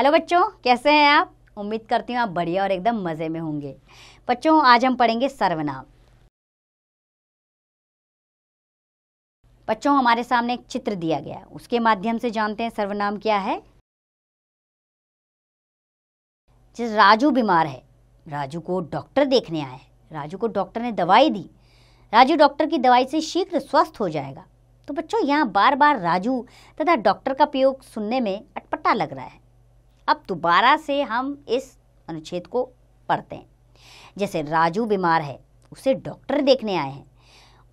Hello बच्चों, कैसे हैं आप? उम्मीद करती हूँ आप बढ़िया और एकदम मज़े में होंगे। बच्चों, आज हम पढ़ेंगे सर्वनाम। बच्चों, हमारे सामने एक चित्र दिया गया है, उसके माध्यम से जानते हैं सर्वनाम क्या है। जैसे राजू बीमार है, राजू को डॉक्टर देखने आए हैं, राजू को डॉक्टर ने दवाई दी, राजू डॉक्टर की दवाई से शीघ्र स्वस्थ हो जाएगा। तो बच्चों, यहाँ बार बार राजू तथा डॉक्टर का प्रयोग सुनने में अटपटा लग रहा है। अब दोबारा से हम इस अनुच्छेद को पढ़ते हैं। जैसे राजू बीमार है, उसे डॉक्टर देखने आए हैं,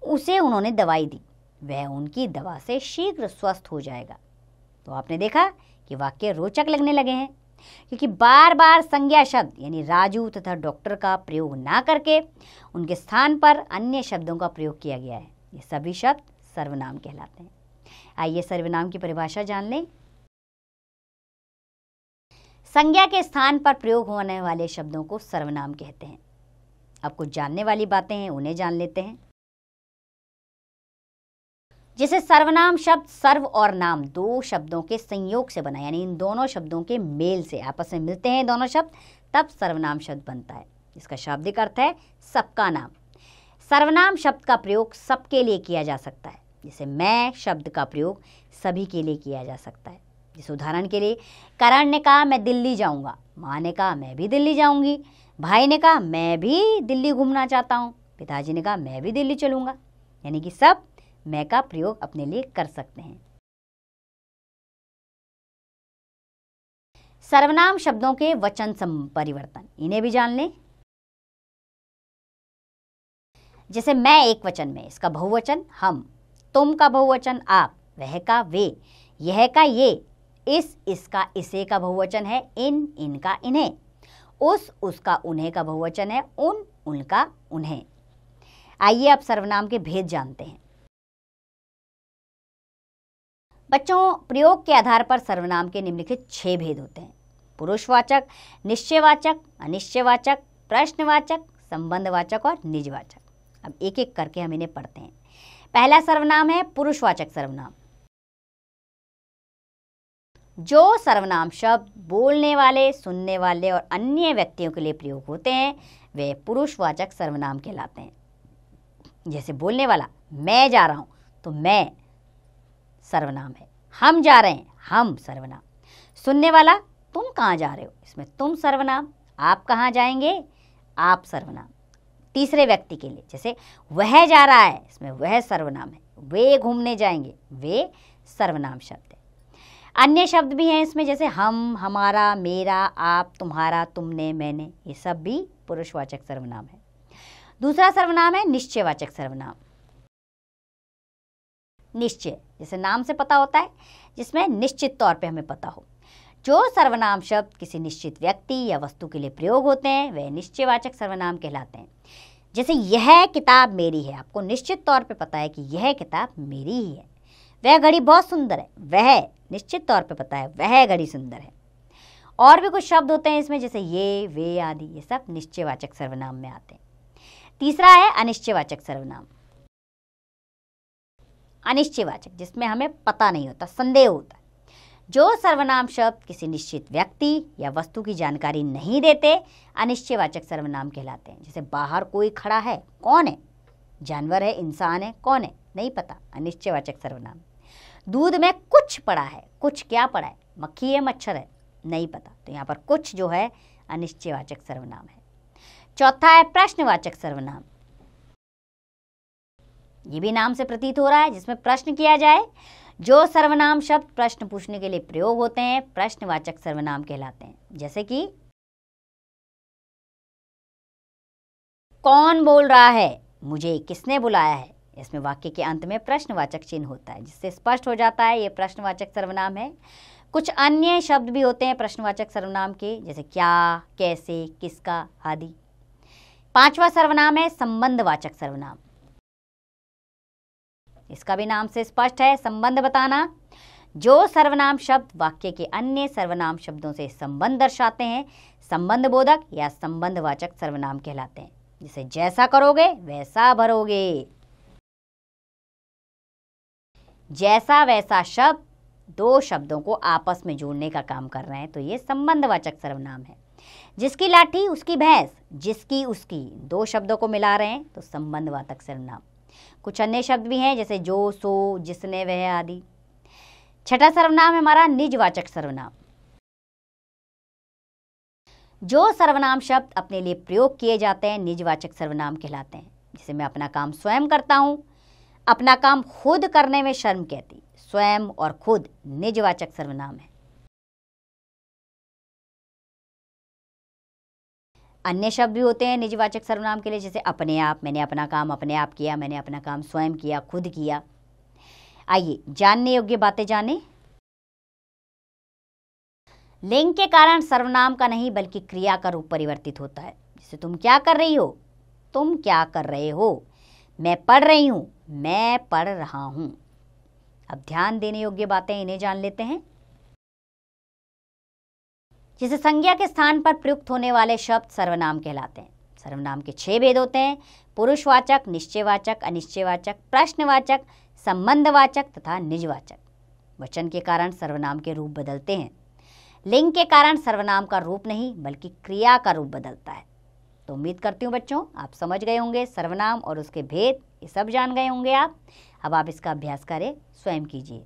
उसे उन्होंने दवाई दी, वह उनकी दवा से शीघ्र स्वस्थ हो जाएगा। तो आपने देखा कि वाक्य रोचक लगने लगे हैं, क्योंकि बार बार संज्ञा शब्द यानी राजू तथा डॉक्टर का प्रयोग ना करके उनके स्थान पर अन्य शब्दों का प्रयोग किया गया है। ये सभी शब्द सर्वनाम कहलाते हैं। आइए सर्वनाम की परिभाषा जान लें। संज्ञा के स्थान पर प्रयोग होने वाले शब्दों को सर्वनाम कहते हैं। अब कुछ जानने वाली बातें हैं, उन्हें जान लेते हैं। जैसे सर्वनाम शब्द सर्व और नाम दो शब्दों के संयोग से बना, यानी इन दोनों शब्दों के मेल से आपस में मिलते हैं दोनों शब्द, तब सर्वनाम शब्द बनता है। इसका शाब्दिक अर्थ है सबका नाम। सर्वनाम शब्द का प्रयोग सबके लिए किया जा सकता है। जैसे मैं शब्द का प्रयोग सभी के लिए किया जा सकता है। जैसे उदाहरण के लिए, करण ने कहा मैं दिल्ली जाऊंगा, माँ ने कहा मैं भी दिल्ली जाऊंगी, भाई ने कहा मैं भी दिल्ली घूमना चाहता हूँ, पिताजी ने कहा मैं भी दिल्ली चलूंगा। यानी कि सब मैं का प्रयोग अपने लिए कर सकते हैं। सर्वनाम शब्दों के वचन परिवर्तन, इन्हें भी जान लें। जैसे मैं एक वचन में, इसका बहुवचन हम, तुम का बहुवचन आप, वह का वे, यह का ये, इसका इसे का बहुवचन है इन, इनका इन्हें, उसका उन्हें का बहुवचन है उन, उनका उन्हें। आइए अब सर्वनाम के भेद जानते हैं। बच्चों, प्रयोग के आधार पर सर्वनाम के निम्नलिखित 6 भेद होते हैं। पुरुषवाचक, निश्चयवाचक, अनिश्चयवाचक, प्रश्नवाचक, संबंधवाचक और निजवाचक। अब एक एक करके हम इन्हें पढ़ते हैं। पहला सर्वनाम है पुरुषवाचक सर्वनाम। जो सर्वनाम शब्द बोलने वाले, सुनने वाले और अन्य व्यक्तियों के लिए प्रयोग होते हैं, वे पुरुषवाचक सर्वनाम कहलाते हैं। जैसे बोलने वाला मैं जा रहा हूं, तो मैं सर्वनाम है। हम जा रहे हैं, हम सर्वनाम। सुनने वाला तुम कहाँ जा रहे हो, इसमें तुम सर्वनाम। आप कहाँ जाएंगे, आप सर्वनाम। तीसरे व्यक्ति के लिए, जैसे वह जा रहा है, इसमें वह सर्वनाम है। वे घूमने जाएंगे, वे सर्वनाम शब्द है। अन्य शब्द भी हैं इसमें, जैसे हम, हमारा, मेरा, आप, तुम्हारा, तुमने, मैंने, ये सब भी पुरुषवाचक सर्वनाम है। दूसरा सर्वनाम है निश्चयवाचक सर्वनाम। निश्चय, जैसे नाम से पता होता है, जिसमें निश्चित तौर पे हमें पता हो। जो सर्वनाम शब्द किसी निश्चित व्यक्ति या वस्तु के लिए प्रयोग होते हैं, वे निश्चयवाचक सर्वनाम कहलाते हैं। जैसे यह किताब मेरी है, आपको निश्चित तौर पे पता है कि यह किताब मेरी ही है। वह घड़ी बहुत सुंदर है, वह निश्चित तौर पे पता है वह घड़ी सुंदर है। और भी कुछ शब्द होते हैं इसमें, जैसे ये, वे आदि, ये सब निश्चयवाचक सर्वनाम में आते हैं। तीसरा है अनिश्चयवाचक सर्वनाम। अनिश्चयवाचक, जिसमें हमें पता नहीं होता, संदेह होता है। जो सर्वनाम शब्द किसी निश्चित व्यक्ति या वस्तु की जानकारी नहीं देते, अनिश्चयवाचक सर्वनाम कहलाते हैं। जैसे बाहर कोई खड़ा है, कौन है, जानवर है, इंसान है, कौन है, नहीं पता, अनिश्चयवाचक सर्वनाम। दूध में कुछ पड़ा है, कुछ क्या पड़ा है, मक्खी है, मच्छर है, नहीं पता, तो यहाँ पर कुछ जो है अनिश्चयवाचक सर्वनाम है। चौथा है प्रश्नवाचक सर्वनाम। ये भी नाम से प्रतीत हो रहा है, जिसमें प्रश्न किया जाए। जो सर्वनाम शब्द प्रश्न पूछने के लिए प्रयोग होते हैं, प्रश्नवाचक सर्वनाम कहलाते हैं। जैसे कि कौन बोल रहा है, मुझे किसने बुलाया है, इसमें वाक्य के अंत में प्रश्नवाचक चिन्ह होता है, जिससे स्पष्ट हो जाता है ये प्रश्नवाचक सर्वनाम है। कुछ अन्य शब्द भी होते हैं प्रश्नवाचक सर्वनाम के, जैसे क्या, कैसे, किसका आदि। पांचवा सर्वनाम है संबंधवाचक सर्वनाम। इसका भी नाम से स्पष्ट है, संबंध बताना। जो सर्वनाम शब्द वाक्य के अन्य सर्वनाम शब्दों से संबंध दर्शाते हैं, संबंध बोधक या संबंधवाचक सर्वनाम कहलाते हैं। जैसे जैसा करोगे वैसा भरोगे। जैसा वैसा शब्द दो शब्दों को आपस में जोड़ने का काम कर रहे हैं, तो ये संबंधवाचक सर्वनाम है। जिसकी लाठी उसकी भैंस, जिसकी उसकी, दो शब्दों को मिला रहे हैं तो संबंधवाचक सर्वनाम। कुछ अन्य शब्द भी हैं जैसे जो, सो, जिसने, वह आदि। छठा सर्वनाम है हमारा निजवाचक सर्वनाम। जो सर्वनाम शब्द अपने लिए प्रयोग किए जाते हैं निजवाचक सर्वनाम कहलाते हैं। जैसे मैं अपना काम स्वयं करता हूं, अपना काम खुद करने में शर्म कहती। स्वयं और खुद निजवाचक सर्वनाम है। अन्य शब्द भी होते हैं निजवाचक सर्वनाम के लिए, जैसे अपने आप, मैंने अपना काम अपने आप किया, मैंने अपना काम स्वयं किया, खुद किया। आइए जानने योग्य बातें जानें। लिंग के कारण सर्वनाम का नहीं बल्कि क्रिया का रूप परिवर्तित होता है। जैसे तुम क्या कर रही हो, तुम क्या कर रहे हो। मैं पढ़ रही हूं, मैं पढ़ रहा हूं। अब ध्यान देने योग्य बातें इन्हें जान लेते हैं। जैसे संज्ञा के स्थान पर प्रयुक्त होने वाले शब्द सर्वनाम कहलाते हैं। सर्वनाम के 6 भेद होते हैं: पुरुषवाचक, निश्चयवाचक, अनिश्चयवाचक, प्रश्नवाचक, संबंधवाचक तथा निजवाचक। वचन के कारण सर्वनाम के रूप बदलते हैं। लिंग के कारण सर्वनाम का रूप नहीं बल्कि क्रिया का रूप बदलता है। तो उम्मीद करती हूँ बच्चों आप समझ गए होंगे सर्वनाम और उसके भेद, ये सब जान गए होंगे आप। अब आप इसका अभ्यास करें, स्वयं कीजिए।